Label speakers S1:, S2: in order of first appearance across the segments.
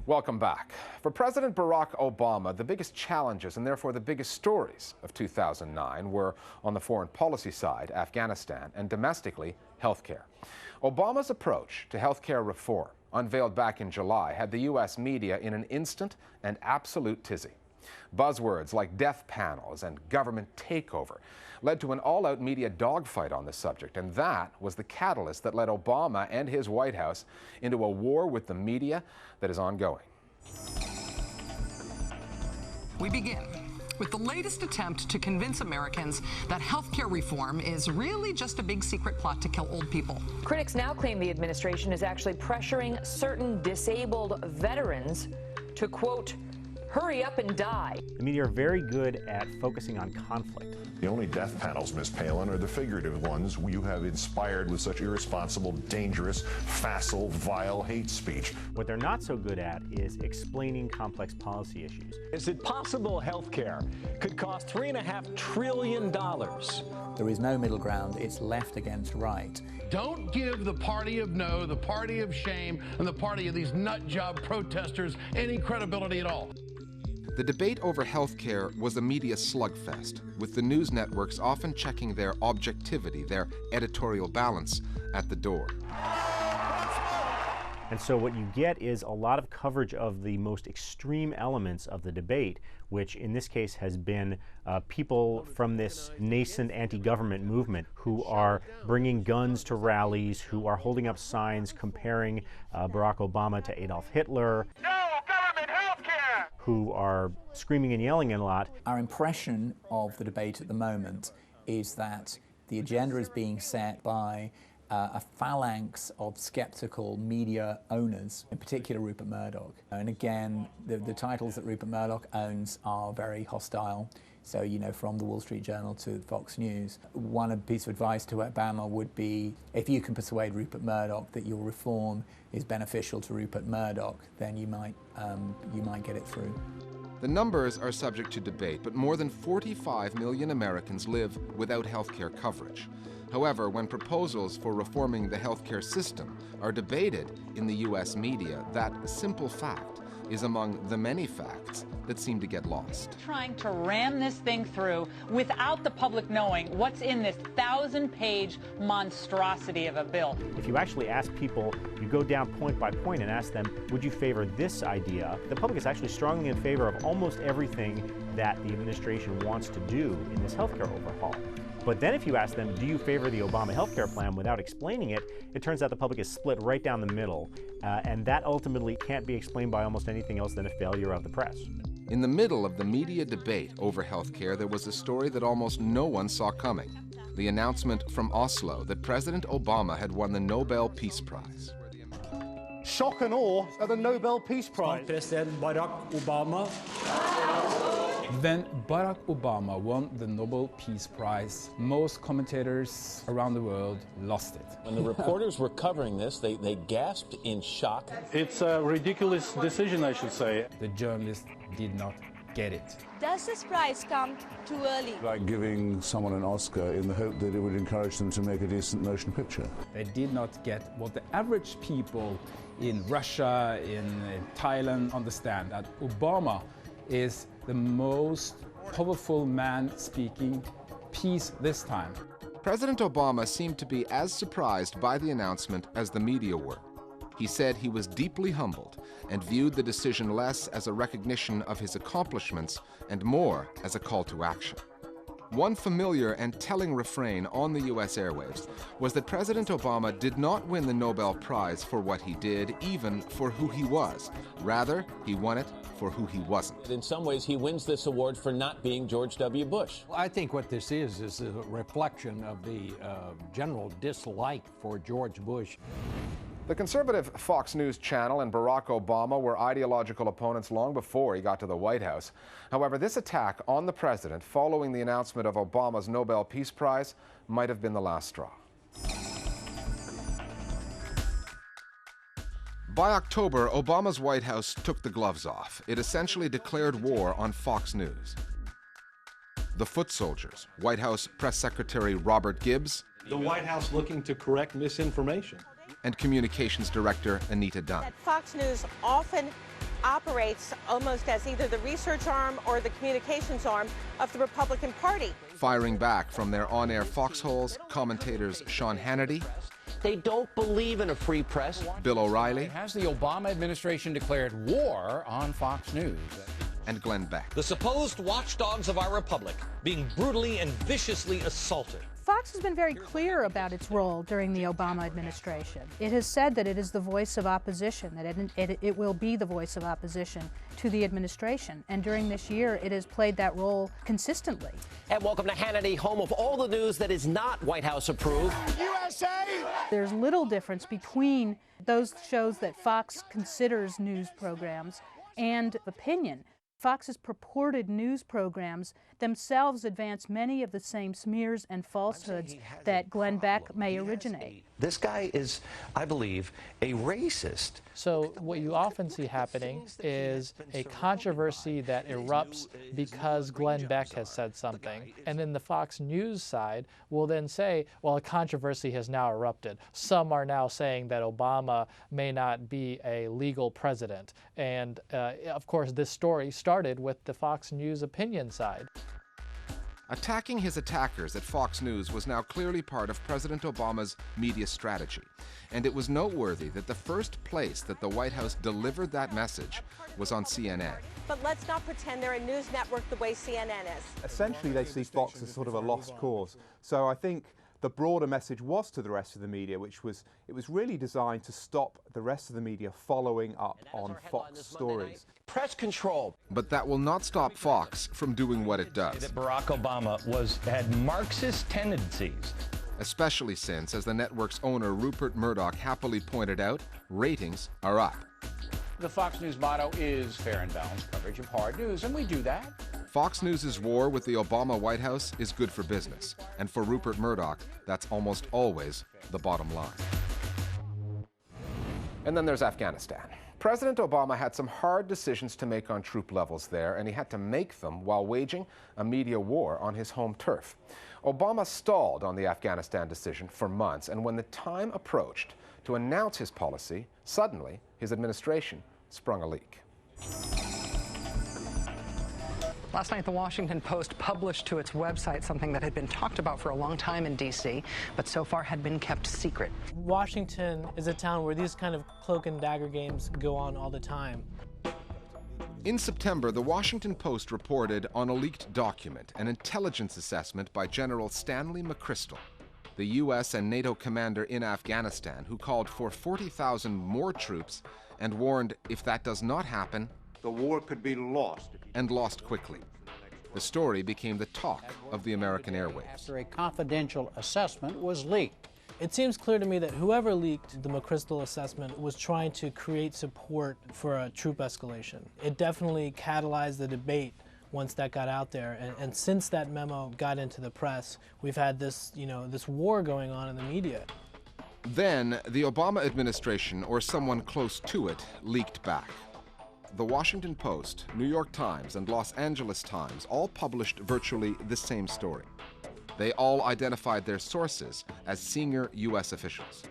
S1: Welcome back. For President Barack Obama, the biggest challenges and therefore the biggest stories of 2009 were, on the foreign policy side, Afghanistan, and domestically, healthcare. Obama's approach to healthcare reform, unveiled back in July, had the U.S. media in an instant and absolute tizzy. Buzzwords like death panels and government takeover led to an all-out media dogfight on the subject, and that was the catalyst that led Obama and his White House into a war with the media that is ongoing.
S2: We begin with the latest attempt to convince Americans that healthcare reform is really just a big secret plot to kill old people.
S3: Critics now claim the administration is actually pressuring certain disabled veterans to, quote, hurry up and die.
S4: The media are very good at focusing on conflict.
S5: The only death panels, Ms. Palin, are the figurative ones you have inspired with such irresponsible, dangerous, facile, vile hate speech.
S4: What they're not so good at is explaining complex policy issues.
S6: Is it possible health care could cost $3.5 trillion?
S7: There is no middle ground. It's left against right.
S8: Don't give the party of no, the party of shame, and the party of these nut job protesters any credibility at all.
S1: The debate over health care was a media slugfest, with the news networks often checking their objectivity, their editorial balance, at the door.
S4: And so what you get is a lot of coverage of the most extreme elements of the debate, which in this case has been people from this nascent anti-government movement who are bringing guns to rallies, who are holding up signs comparing Barack Obama to Adolf Hitler.
S9: No government health care!
S4: Who are screaming and yelling a lot.
S7: Our impression of the debate at the moment is that the agenda is being set by a phalanx of skeptical media owners, in particular Rupert Murdoch. And again, the titles that Rupert Murdoch owns are very hostile. So, you know, from the Wall Street Journal to Fox News. One piece of advice to Obama would be, if you can persuade Rupert Murdoch that your reform is beneficial to Rupert Murdoch, then you might get it through.
S1: The numbers are subject to debate, but more than 45 million Americans live without health care coverage. However, when proposals for reforming the healthcare system are debated in the U.S. media, that simple fact is among the many facts that seem to get lost.
S10: Trying to ram this thing through without the public knowing what's in this 1,000-page monstrosity of a bill.
S4: If you actually ask people, you go down point by point and ask them, would you favor this idea? The public is actually strongly in favor of almost everything that the administration wants to do in this healthcare overhaul. But then if you ask them, do you favor the Obama healthcare plan without explaining it, it turns out the public is split right down the middle, and that ultimately can't be explained by almost anything else than a failure of the press.
S1: In the middle of the media debate over healthcare, there was a story that almost no one saw coming. The announcement from Oslo that President Obama had won the Nobel Peace Prize.
S11: Shock and awe at the Nobel Peace Prize.
S12: President Barack Obama.
S13: When Barack Obama won the Nobel Peace Prize, most commentators around the world lost it.
S14: When the reporters were covering this, they gasped in shock.
S11: It's a ridiculous decision, I should say.
S13: The journalists did not get it.
S15: Does this prize come too early?
S16: Like giving someone an Oscar in the hope that it would encourage them to make a decent motion picture.
S13: They did not get what the average people in Russia, in Thailand understand, that Obama is the most powerful man speaking peace this time.
S1: President Obama seemed to be as surprised by the announcement as the media were. He said he was deeply humbled and viewed the decision less as a recognition of his accomplishments and more as a call to action. One familiar and telling refrain on the U.S. airwaves was that President Obama did not win the Nobel Prize for what he did, even for who he was. Rather, he won it for who he wasn't.
S14: In some ways, he wins this award for not being George W. Bush.
S17: Well, I think what this is a reflection of the general dislike for George Bush.
S1: The conservative Fox News channel and Barack Obama were ideological opponents long before he got to the White House. However, this attack on the president following the announcement of Obama's Nobel Peace Prize might have been the last straw. By October, Obama's White House took the gloves off. It essentially declared war on Fox News. The foot soldiers, White House Press Secretary Robert Gibbs,
S18: the White House looking to correct misinformation,
S1: and Communications Director Anita Dunn.
S15: That Fox News often
S19: operates almost as either the research arm or the communications arm of the Republican Party.
S1: Firing back from their on-air foxholes, commentators Sean Hannity,
S14: They don't believe in a free press.
S1: Bill O'Reilly,
S20: Has the Obama administration declared war on Fox News?
S1: and Glenn Beck.
S21: The supposed watchdogs of our republic being brutally and viciously assaulted.
S22: Fox has been very clear about its role during the Obama administration. It has said that it is the voice of opposition, that it will be the voice of opposition to the administration. And during this year, it has played that role consistently.
S14: And welcome to Hannity, home of all the news that is not White House approved.
S22: USA! There's little difference between those shows that Fox considers news programs and opinion. Fox's purported news programs themselves advance many of the same smears and falsehoods that Glenn Beck may originate.
S21: This guy is, I believe, a racist.
S23: So what you often see happening is a controversy that erupts because Glenn Beck has said something. And then the Fox News side will then say, well, a controversy has now erupted. Some are now saying that Obama may not be a legal president. And of course, this story started with the Fox News opinion side.
S1: Attacking his attackers at Fox News was now clearly part of President Obama's media strategy. And it was noteworthy that the first place that the White House delivered that message was on CNN.
S19: But let's not pretend they're a news network the way CNN is.
S24: Essentially, they see Fox as sort of a lost cause. So I think the broader message was to the rest of the media, which was, it was really designed to stop the rest of the media following up on Fox stories.
S14: Press control.
S1: But that will not stop Fox from doing what it does.
S21: That Barack Obama had Marxist tendencies.
S1: Especially since, as the network's owner Rupert Murdoch happily pointed out, ratings are up.
S20: The Fox News motto is fair and balanced coverage of hard news, and we do that.
S1: Fox News' war with the Obama White House is good for business. And for Rupert Murdoch, that's almost always the bottom line. And then there's Afghanistan. President Obama had some hard decisions to make on troop levels there, and he had to make them while waging a media war on his home turf. Obama stalled on the Afghanistan decision for months, and when the time approached to announce his policy, suddenly his administration sprung a leak.
S2: Last night, the Washington Post published to its website something that had been talked about for a long time in D.C., but so far had been kept secret.
S25: Washington is a town where these kind of cloak and dagger games go on all the time.
S1: In September, the Washington Post reported on a leaked document, an intelligence assessment by General Stanley McChrystal, the U.S. and NATO commander in Afghanistan, who called for 40,000 more troops and warned if that does not happen,
S11: the war could be lost.
S1: And lost quickly. The story became the talk of the American airwaves.
S17: After a confidential assessment was leaked.
S25: It seems clear to me that whoever leaked the McChrystal assessment was trying to create support for a troop escalation. It definitely catalyzed the debate once that got out there. And since that memo got into the press, we've had this, this war going on in the media.
S1: Then the Obama administration, or someone close to it, leaked back. The Washington Post, New York Times, and Los Angeles Times all published virtually the same story. They all identified their sources as senior U.S. officials.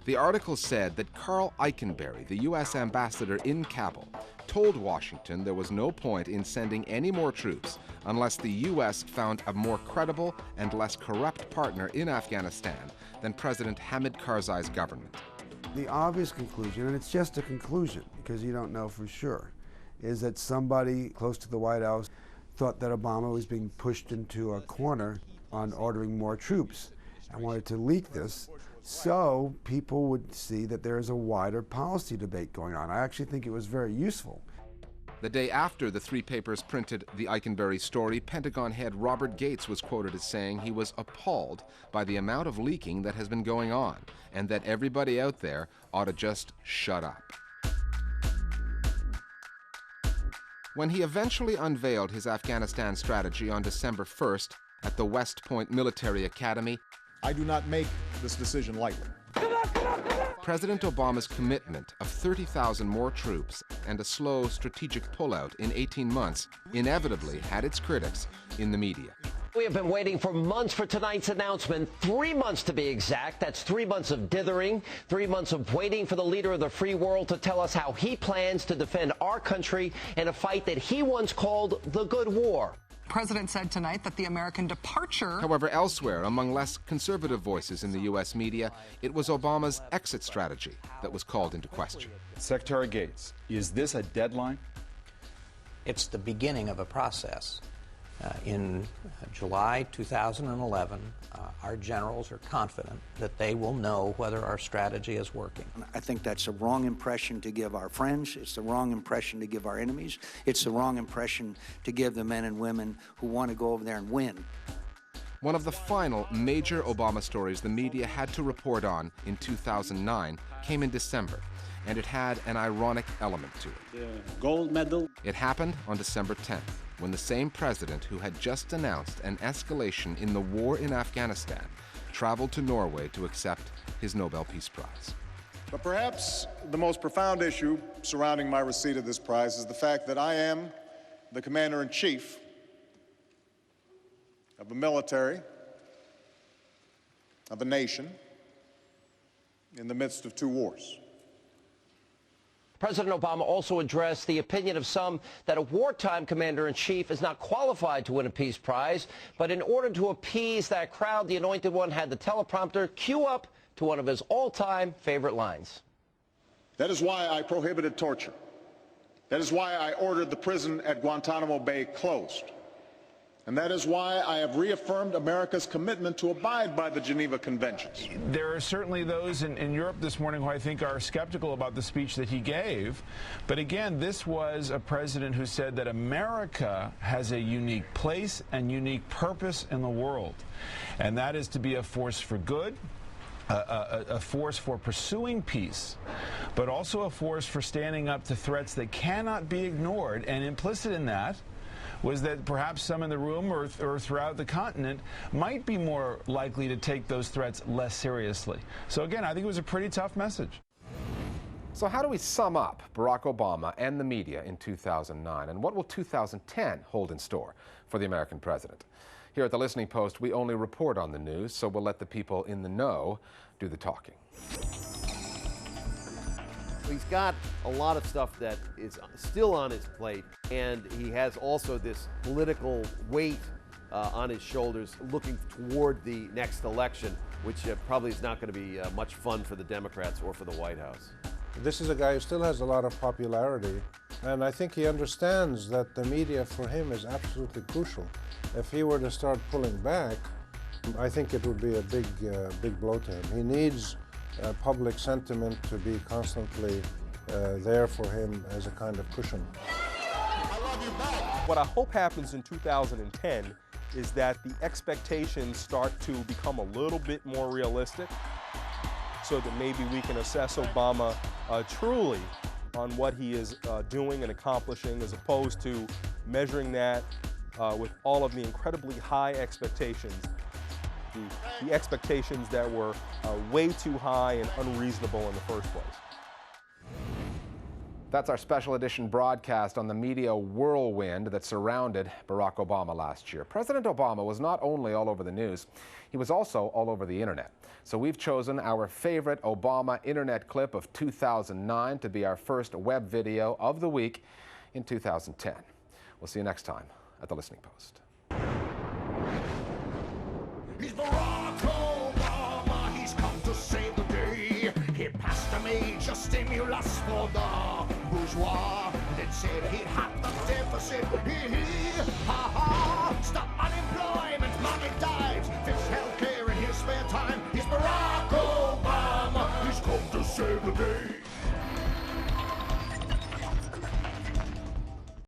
S1: The article said that Carl Eikenberry, the U.S. ambassador in Kabul, told Washington there was no point in sending any more troops unless the U.S. found a more credible and less corrupt partner in Afghanistan than President Hamid Karzai's government.
S26: The obvious conclusion, and it's just a conclusion because you don't know for sure, is that somebody close to the White House thought that Obama was being pushed into a corner on ordering more troops and wanted to leak this so people would see that there is a wider policy debate going on. I actually think it was very useful.
S1: The day after the three papers printed the Eikenberry story, Pentagon head Robert Gates was quoted as saying he was appalled by the amount of leaking that has been going on and that everybody out there ought to just shut up. When he eventually unveiled his Afghanistan strategy on December 1st at the West Point Military Academy,
S5: I do not make this decision lightly.
S1: President Obama's commitment of 30,000 more troops and a slow strategic pullout in 18 months inevitably had its critics in the media.
S3: We have been waiting for months for tonight's announcement, 3 months to be exact. That's 3 months of dithering, 3 months of waiting for the leader of the free world to tell us how he plans to defend our country in a fight that he once called the good war.
S2: The president said tonight that the American departure...
S1: However, elsewhere, among less conservative voices in the U.S. media, it was Obama's exit strategy that was called into question.
S6: Secretary Gates, is this a deadline?
S17: It's the beginning of a process. In July 2011, our generals are confident that they will know whether our strategy is working.
S7: I think that's a wrong impression to give our friends. It's the wrong impression to give our enemies. It's the wrong impression to give the men and women who want to go over there and win.
S1: One of the final major Obama stories the media had to report on in 2009 came in December, and it had an ironic element to it.
S12: The gold medal.
S1: It happened on December 10th, when the same president who had just announced an escalation in the war in Afghanistan traveled to Norway to accept his Nobel Peace Prize.
S8: But perhaps the most profound issue surrounding my receipt of this prize is the fact that I am the commander-in-chief of a military, of a nation, in the midst of 2 wars.
S3: President Obama also addressed the opinion of some that a wartime commander-in-chief is not qualified to win a peace prize, but in order to appease that crowd, the anointed one had the teleprompter cue up to one of his all-time favorite lines.
S8: That is why I prohibited torture. That is why I ordered the prison at Guantanamo Bay closed. And that is why I have reaffirmed America's commitment to abide by the Geneva Conventions.
S9: There are certainly those in Europe this morning who I think are skeptical about the speech that he gave. But again, this was a president who said that America has a unique place and unique purpose in the world. And that is to be a force for good, a force for pursuing peace, but also a force for standing up to threats that cannot be ignored. And implicit in that was that perhaps some in the room or throughout the continent might be more likely to take those threats less seriously. So again, I think it was a pretty tough message.
S1: So how do we sum up Barack Obama and the media in 2009? And what will 2010 hold in store for the American president? Here at the Listening Post, we only report on the news, so we'll let the people in the know do the talking.
S10: He's got a lot of stuff that is still on his plate, and he has also this political weight on his shoulders looking toward the next election, which probably is not going to be much fun for the Democrats or for the White House.
S27: This is a guy who still has a lot of popularity, and I think he understands that the media for him is absolutely crucial. If he were to start pulling back, I think it would be a big blow to him. He needs public sentiment to be constantly there for him as a kind of cushion.
S28: What I hope happens in 2010 is that the expectations start to become a little bit more realistic, so that maybe we can assess Obama truly on what he is doing and accomplishing, as opposed to measuring that with all of the incredibly high expectations, the expectations that were way too high and unreasonable in the first place.
S1: That's our special edition broadcast on the media whirlwind that surrounded Barack Obama last year. President Obama was not only all over the news, he was also all over the internet. So we've chosen our favorite Obama internet clip of 2009 to be our first web video of the week in 2010. We'll see you next time at the Listening Post.
S29: He's Barack Obama, he's come to save the day. He passed a major stimulus for the bourgeois. Then said he'd have the deficit. Ha ha. Stop unemployment, money dives. Fix healthcare in his spare time. He's Barack Obama, he's come to save the day.